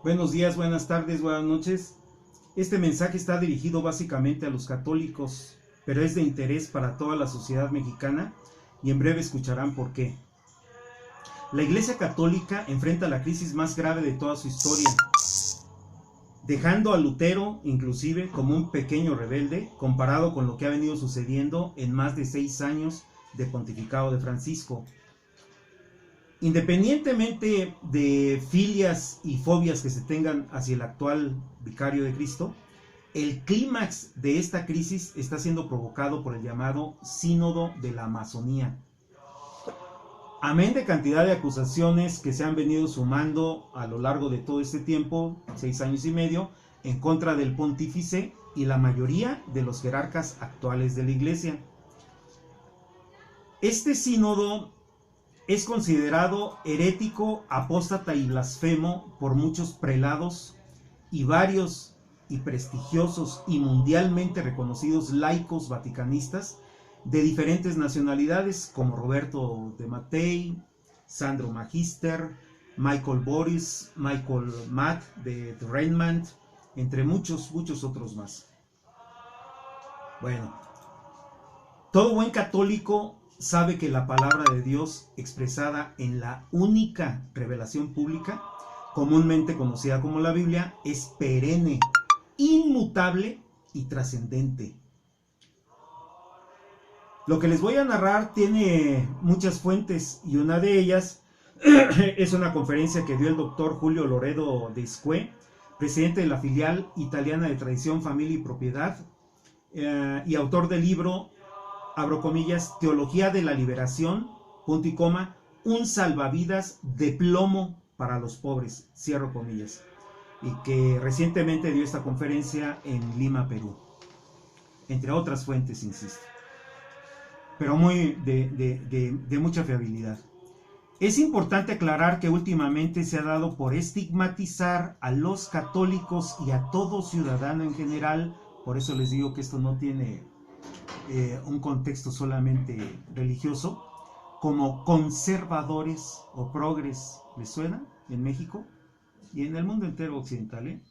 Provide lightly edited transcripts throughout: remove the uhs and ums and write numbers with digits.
Buenos días, buenas tardes, buenas noches. Este mensaje está dirigido básicamente a los católicos, pero es de interés para toda la sociedad mexicana y en breve escucharán por qué. La Iglesia Católica enfrenta la crisis más grave de toda su historia, dejando a Lutero inclusive como un pequeño rebelde comparado con lo que ha venido sucediendo en más de 6 años de pontificado de Francisco. Independientemente de filias y fobias que se tengan hacia el actual vicario de Cristo, el clímax de esta crisis está siendo provocado por el llamado Sínodo de la Masonía. Amén de cantidad de acusaciones que se han venido sumando a lo largo de todo este tiempo, 6 años y medio, en contra del pontífice y la mayoría de los jerarcas actuales de la Iglesia. Este sínodo es considerado herético, apóstata y blasfemo por muchos prelados y varios y prestigiosos y mundialmente reconocidos laicos vaticanistas de diferentes nacionalidades como Roberto de Mattei, Sandro Magister, Michael Boris, Michael Matt de Reinmant, entre muchos otros más. Bueno, todo buen católico sabe que la palabra de Dios expresada en la única revelación pública, comúnmente conocida como la Biblia, es perenne, inmutable y trascendente. Lo que les voy a narrar tiene muchas fuentes y una de ellas es una conferencia que dio el doctor Julio Loredo de Iscue, presidente de la filial italiana de Tradición, Familia y Propiedad, y autor del libro, abro comillas, Teología de la Liberación, punto y coma, un salvavidas de plomo para los pobres, cierro comillas, y que recientemente dio esta conferencia en Lima, Perú, entre otras fuentes, insisto, pero muy de mucha fiabilidad. Es importante aclarar que últimamente se ha dado por estigmatizar a los católicos y a todo ciudadano en general, por eso les digo que esto no tiene un contexto solamente religioso, como conservadores o progres. ¿Les suena? En México y en el mundo entero occidental,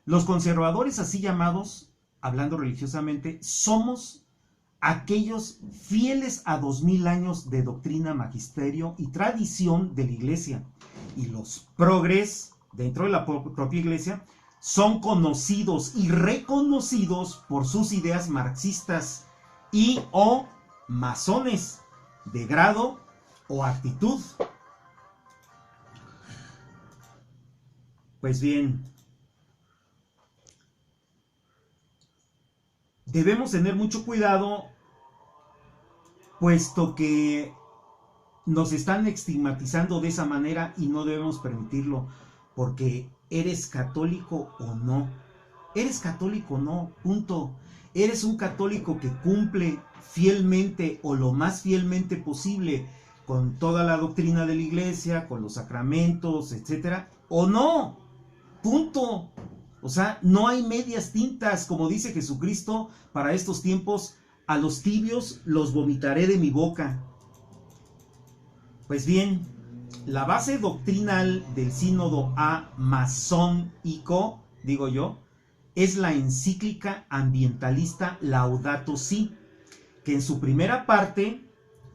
Los conservadores así llamados, hablando religiosamente, somos aquellos fieles a 2000 años de doctrina, magisterio y tradición de la Iglesia. Y los progres, dentro de la propia Iglesia, son conocidos y reconocidos por sus ideas marxistas y o masones de grado o actitud. Pues bien, debemos tener mucho cuidado, puesto que nos están estigmatizando de esa manera y no debemos permitirlo, porque eres católico o no. Eres católico o no, punto. Eres un católico que cumple fielmente o lo más fielmente posible con toda la doctrina de la Iglesia, con los sacramentos, etcétera, o no, punto. O sea, no hay medias tintas, como dice Jesucristo para estos tiempos: a los tibios los vomitaré de mi boca. Pues bien, la base doctrinal del sínodo masónico, digo yo, es la encíclica ambientalista Laudato Si, que en su primera parte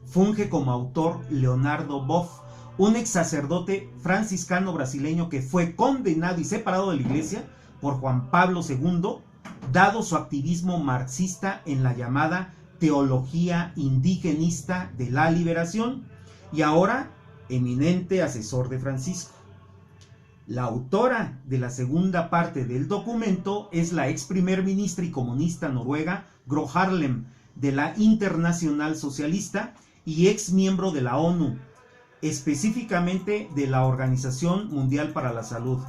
funge como autor Leonardo Boff, un ex sacerdote franciscano brasileño que fue condenado y separado de la Iglesia por Juan Pablo II, dado su activismo marxista en la llamada teología indigenista de la liberación, y ahora eminente asesor de Francisco. La autora de la segunda parte del documento es la ex primer ministra y comunista noruega Gro Harlem, de la Internacional Socialista y ex miembro de la ONU, específicamente de la Organización Mundial para la Salud.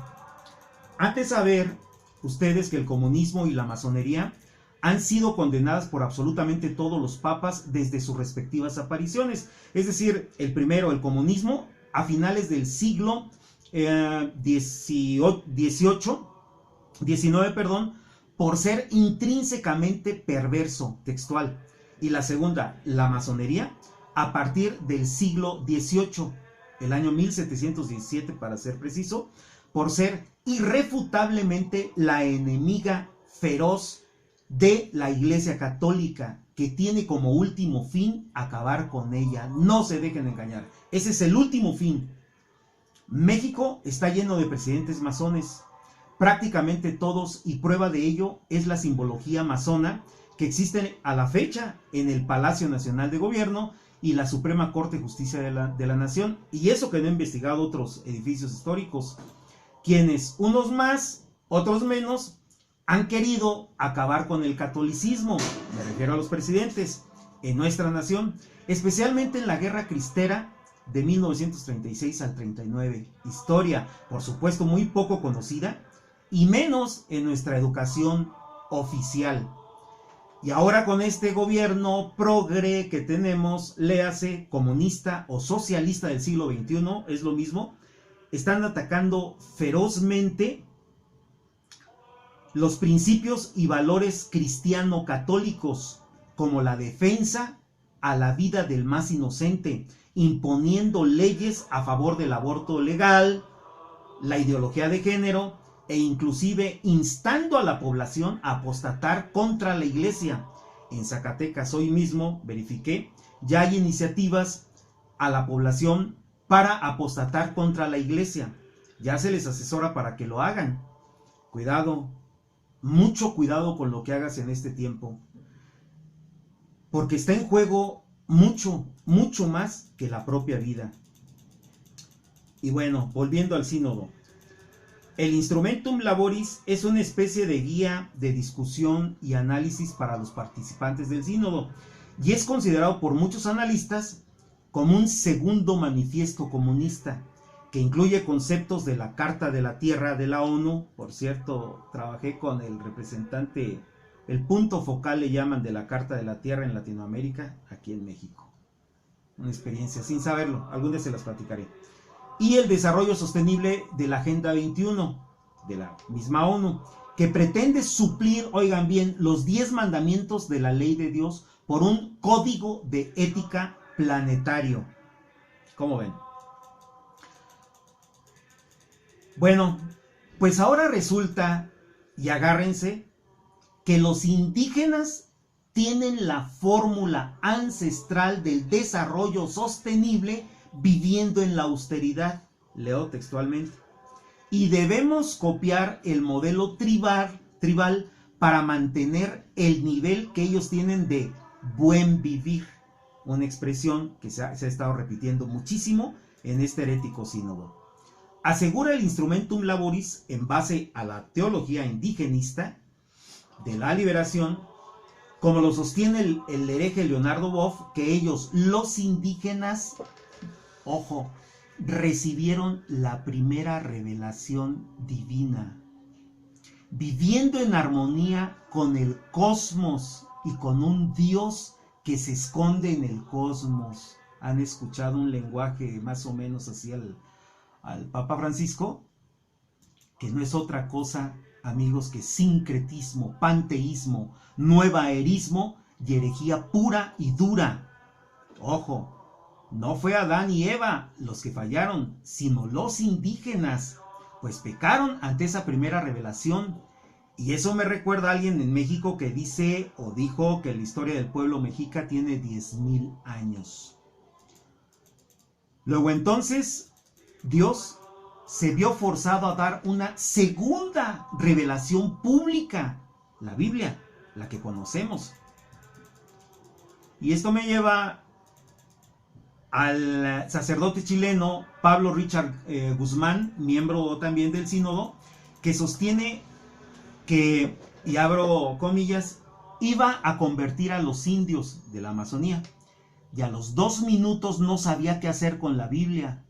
Antes de saber ustedes que el comunismo y la masonería han sido condenadas por absolutamente todos los papas desde sus respectivas apariciones. Es decir, el primero, el comunismo, a finales del siglo XIX, por ser intrínsecamente perverso, textual. Y la segunda, la masonería, a partir del siglo XVIII, el año 1717 para ser preciso, por ser irrefutablemente la enemiga feroz de la Iglesia Católica, que tiene como último fin acabar con ella. No se dejen engañar. Ese es el último fin. México está lleno de presidentes masones, prácticamente todos, y prueba de ello es la simbología masona que existe a la fecha en el Palacio Nacional de Gobierno y la Suprema Corte de Justicia de la Nación, y eso que no he investigado otros edificios históricos, quienes, unos más, otros menos, han querido acabar con el catolicismo, me refiero a los presidentes, en nuestra nación, especialmente en la Guerra Cristera de 1936 al 39, historia, por supuesto, muy poco conocida, y menos en nuestra educación oficial. Y ahora con este gobierno progre que tenemos, léase comunista o socialista del siglo XXI, es lo mismo, están atacando ferozmente los principios y valores cristiano-católicos, como la defensa a la vida del más inocente, imponiendo leyes a favor del aborto legal, la ideología de género, e inclusive instando a la población a apostatar contra la iglesia. En Zacatecas hoy mismo verifiqué, ya hay iniciativas a la población para apostatar contra la iglesia. Ya se les asesora para que lo hagan. Cuidado, mucho cuidado con lo que hagas en este tiempo, porque está en juego mucho, mucho más que la propia vida. Y bueno, volviendo al sínodo. El Instrumentum Laboris es una especie de guía de discusión y análisis para los participantes del sínodo, y es considerado por muchos analistas como un segundo manifiesto comunista, que incluye conceptos de la Carta de la Tierra de la ONU. Por cierto, trabajé con el representante, el punto focal le llaman, de la Carta de la Tierra en Latinoamérica, aquí en México. Una experiencia sin saberlo, algún día se las platicaré. Y el desarrollo sostenible de la Agenda 21 de la misma ONU, que pretende suplir, oigan bien, los 10 mandamientos de la ley de Dios por un código de ética planetario. ¿Cómo ven? Bueno, pues ahora resulta, y agárrense, que los indígenas tienen la fórmula ancestral del desarrollo sostenible viviendo en la austeridad. Leo textualmente. Y debemos copiar el modelo tribal para mantener el nivel que ellos tienen de buen vivir. Una expresión que se ha estado repitiendo muchísimo en este herético sínodo. Asegura el Instrumentum Laboris, en base a la teología indigenista de la liberación, como lo sostiene el hereje Leonardo Boff, que ellos, los indígenas, ojo, recibieron la primera revelación divina, viviendo en armonía con el cosmos y con un Dios que se esconde en el cosmos. ¿Han escuchado un lenguaje más o menos así al Papa Francisco? Que no es otra cosa, amigos, que sincretismo, panteísmo, nuevaerismo y herejía pura y dura. Ojo, no fue Adán y Eva los que fallaron, sino los indígenas, pues pecaron ante esa primera revelación. Y eso me recuerda a alguien en México que dice o dijo que la historia del pueblo mexica tiene 10,000 años. Luego entonces, Dios se vio forzado a dar una segunda revelación pública, la Biblia, la que conocemos. Y esto me lleva al sacerdote chileno Pablo Richard Guzmán, miembro también del sínodo, que sostiene que, y abro comillas, iba a convertir a los indios de la Amazonía, y a los 2 minutos no sabía qué hacer con la Biblia,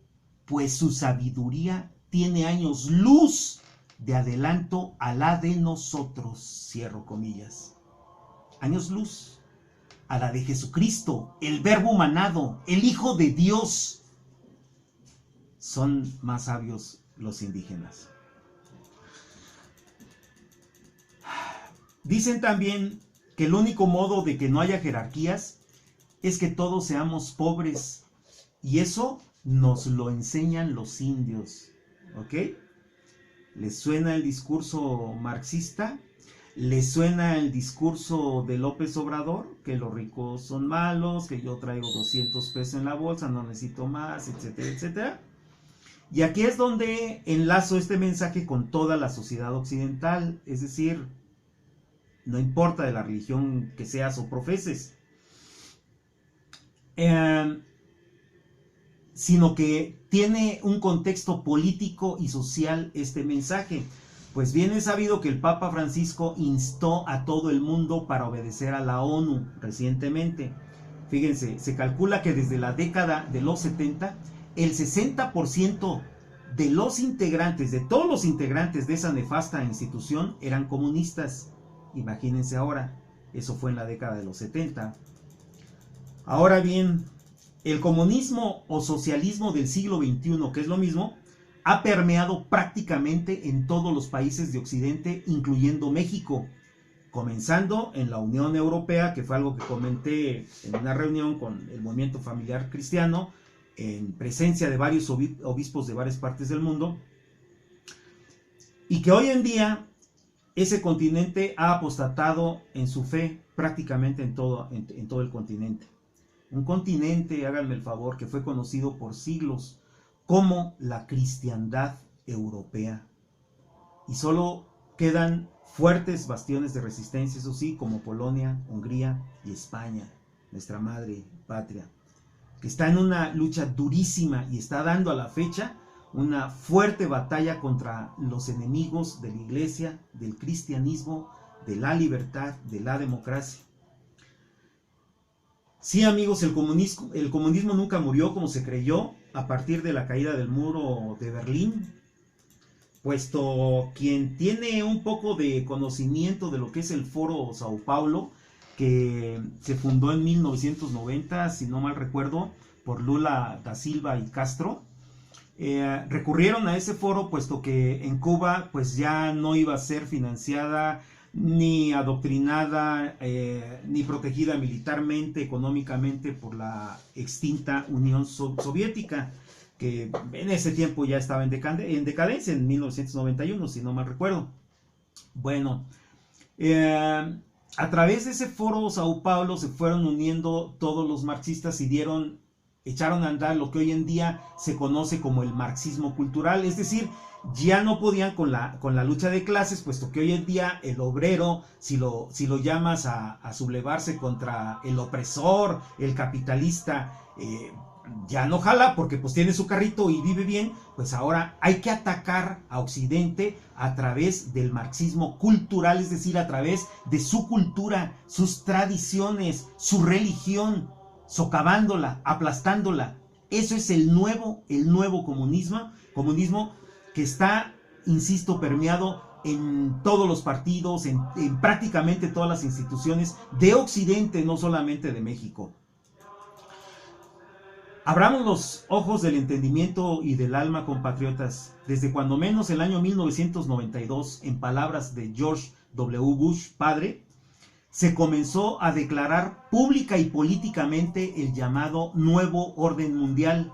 pues su sabiduría tiene años luz de adelanto a la de nosotros, cierro comillas. Años luz a la de Jesucristo, el Verbo humanado, el Hijo de Dios. Son más sabios los indígenas. Dicen también que el único modo de que no haya jerarquías es que todos seamos pobres, y eso nos lo enseñan los indios, ¿ok? ¿Les suena el discurso marxista? ¿Les suena el discurso de López Obrador? Que los ricos son malos, que yo traigo 200 pesos en la bolsa, no necesito más, etcétera, etcétera. Y aquí es donde enlazo este mensaje con toda la sociedad occidental, es decir, no importa de la religión que seas o profeses, sino que tiene un contexto político y social este mensaje. Pues bien es sabido que el Papa Francisco instó a todo el mundo para obedecer a la ONU recientemente. Fíjense, se calcula que desde la década de los 70, el 60% de los integrantes, de todos los integrantes de esa nefasta institución, eran comunistas. Imagínense ahora, eso fue en la década de los 70. Ahora bien, el comunismo o socialismo del siglo XXI, que es lo mismo, ha permeado prácticamente en todos los países de Occidente, incluyendo México, comenzando en la Unión Europea, que fue algo que comenté en una reunión con el Movimiento Familiar Cristiano, en presencia de varios obispos de varias partes del mundo, y que hoy en día ese continente ha apostatado en su fe prácticamente en todo el continente. Un continente, háganme el favor, que fue conocido por siglos como la cristiandad europea. Y solo quedan fuertes bastiones de resistencia, eso sí, como Polonia, Hungría y España, nuestra madre patria, que está en una lucha durísima y está dando a la fecha una fuerte batalla contra los enemigos de la iglesia, del cristianismo, de la libertad, de la democracia. Sí, amigos, el comunismo nunca murió como se creyó a partir de la caída del muro de Berlín, puesto quien tiene un poco de conocimiento de lo que es el Foro Sao Paulo, que se fundó en 1990, si no mal recuerdo, por Lula da Silva y Castro, recurrieron a ese foro puesto que en Cuba pues ya no iba a ser financiada ni adoctrinada ni protegida militarmente, económicamente por la extinta Unión Soviética, que en ese tiempo ya estaba en decadencia, en 1991, si no mal recuerdo. Bueno, a través de ese foro Sao Paulo se fueron uniendo todos los marxistas y echaron a andar lo que hoy en día se conoce como el marxismo cultural, es decir, ya no podían con la lucha de clases, puesto que hoy en día el obrero, si lo llamas a sublevarse contra el opresor, el capitalista, ya no jala porque pues tiene su carrito y vive bien, pues ahora hay que atacar a Occidente a través del marxismo cultural, es decir, a través de su cultura, sus tradiciones, su religión, socavándola, aplastándola. Eso es el nuevo comunismo que está, insisto, permeado en todos los partidos, en prácticamente todas las instituciones de Occidente, no solamente de México. Abramos los ojos del entendimiento y del alma, compatriotas, desde cuando menos el año 1992, en palabras de George W. Bush, padre, se comenzó a declarar pública y políticamente el llamado Nuevo Orden Mundial,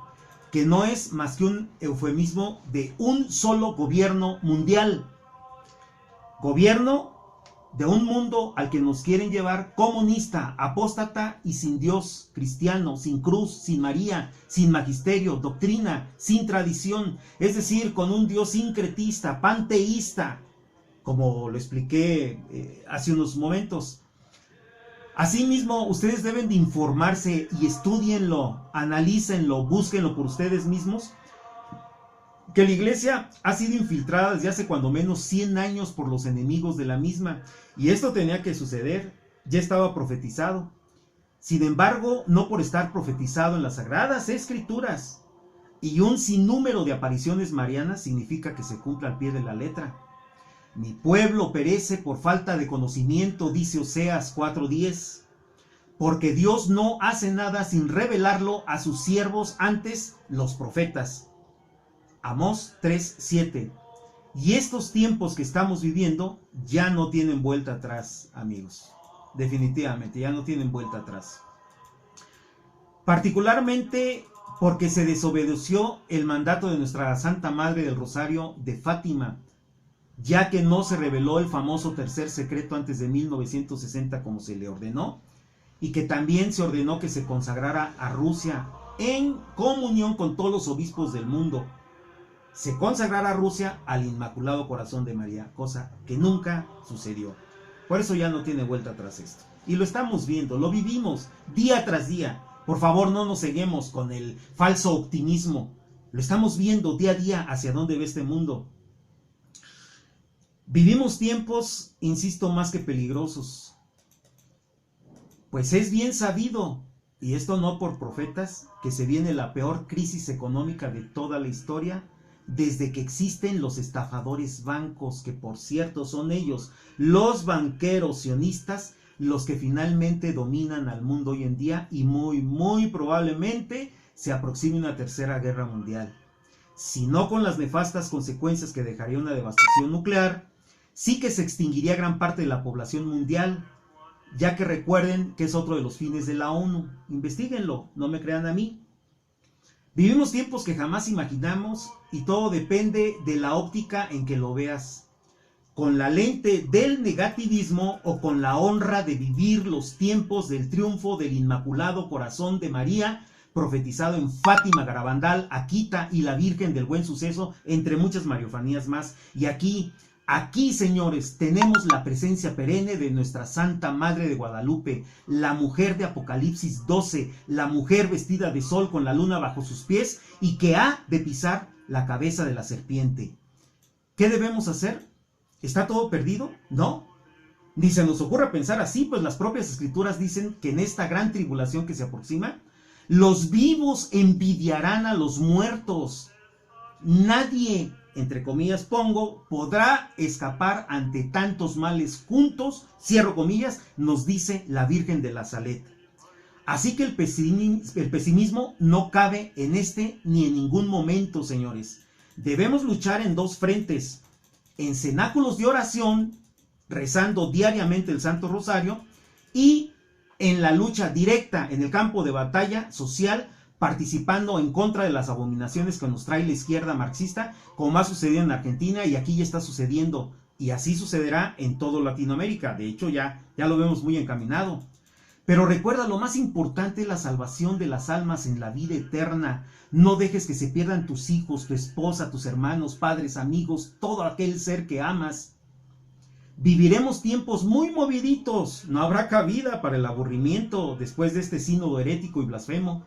que no es más que un eufemismo de un solo gobierno mundial. Gobierno de un mundo al que nos quieren llevar comunista, apóstata y sin Dios, cristiano, sin cruz, sin María, sin magisterio, doctrina, sin tradición, es decir, con un Dios sincretista, panteísta, como lo expliqué hace unos momentos. Asimismo, ustedes deben de informarse y estudienlo, analícenlo, búsquenlo por ustedes mismos, que la iglesia ha sido infiltrada desde hace cuando menos 100 años por los enemigos de la misma, y esto tenía que suceder, ya estaba profetizado. Sin embargo, no por estar profetizado en las Sagradas Escrituras y un sinnúmero de apariciones marianas significa que se cumpla al pie de la letra. Mi pueblo perece por falta de conocimiento, dice Oseas 4:10, porque Dios no hace nada sin revelarlo a sus siervos antes, los profetas. Amós 3:7. Y estos tiempos que estamos viviendo ya no tienen vuelta atrás, amigos. Definitivamente, ya no tienen vuelta atrás. Particularmente porque se desobedeció el mandato de nuestra Santa Madre del Rosario de Fátima, ya que no se reveló el famoso tercer secreto antes de 1960 como se le ordenó, y que también se ordenó que se consagrara a Rusia en comunión con todos los obispos del mundo. Se consagrara a Rusia al Inmaculado Corazón de María, cosa que nunca sucedió. Por eso ya no tiene vuelta atrás esto. Y lo estamos viendo, lo vivimos día tras día. Por favor, no nos ceguemos con el falso optimismo. Lo estamos viendo día a día hacia dónde va este mundo. Vivimos tiempos, insisto, más que peligrosos. Pues es bien sabido, y esto no por profetas, que se viene la peor crisis económica de toda la historia desde que existen los estafadores bancos, que por cierto son ellos, los banqueros sionistas, los que finalmente dominan al mundo hoy en día, y muy probablemente se aproxime una tercera guerra mundial. Si no con las nefastas consecuencias que dejaría una devastación nuclear, sí que se extinguiría gran parte de la población mundial, ya que recuerden que es otro de los fines de la ONU. Investíguenlo, no me crean a mí. Vivimos tiempos que jamás imaginamos y todo depende de la óptica en que lo veas. Con la lente del negativismo o con la honra de vivir los tiempos del triunfo del Inmaculado Corazón de María, profetizado en Fátima, Garabandal, Akita y la Virgen del Buen Suceso, entre muchas mariofanías más. Y aquí, señores, tenemos la presencia perenne de nuestra Santa Madre de Guadalupe, la mujer de Apocalipsis 12, la mujer vestida de sol con la luna bajo sus pies y que ha de pisar la cabeza de la serpiente. ¿Qué debemos hacer? ¿Está todo perdido? No. Ni se nos ocurra pensar así, pues las propias escrituras dicen que en esta gran tribulación que se aproxima, los vivos envidiarán a los muertos. Nadie, entre comillas pongo, podrá escapar ante tantos males juntos, cierro comillas, nos dice la Virgen de la Salet. Así que el pesimismo no cabe en este ni en ningún momento, señores. Debemos luchar en dos frentes: en cenáculos de oración, rezando diariamente el Santo Rosario, y en la lucha directa en el campo de batalla social, participando en contra de las abominaciones que nos trae la izquierda marxista, como ha sucedido en Argentina y aquí ya está sucediendo, y así sucederá en toda Latinoamérica. De hecho ya lo vemos muy encaminado. Pero recuerda, lo más importante es la salvación de las almas en la vida eterna. No dejes que se pierdan tus hijos, tu esposa, tus hermanos, padres, amigos, todo aquel ser que amas. Viviremos tiempos muy moviditos, no habrá cabida para el aburrimiento después de este sínodo herético y blasfemo.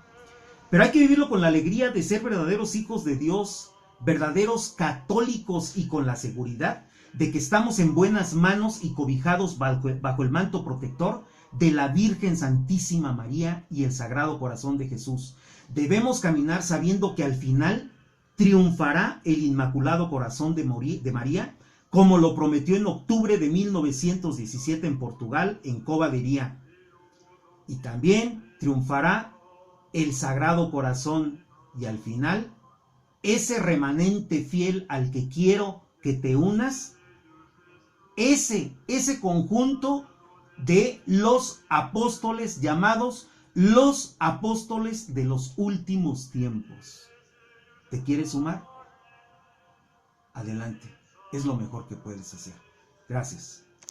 Pero hay que vivirlo con la alegría de ser verdaderos hijos de Dios, verdaderos católicos, y con la seguridad de que estamos en buenas manos y cobijados bajo el manto protector de la Virgen Santísima María y el Sagrado Corazón de Jesús. Debemos caminar sabiendo que al final triunfará el Inmaculado Corazón de María, como lo prometió en octubre de 1917 en Portugal, en Cova de Iria. Y también triunfará el Sagrado Corazón, y al final, ese remanente fiel al que quiero que te unas, ese conjunto de los apóstoles llamados los apóstoles de los últimos tiempos. ¿Te quieres sumar? Adelante, es lo mejor que puedes hacer. Gracias.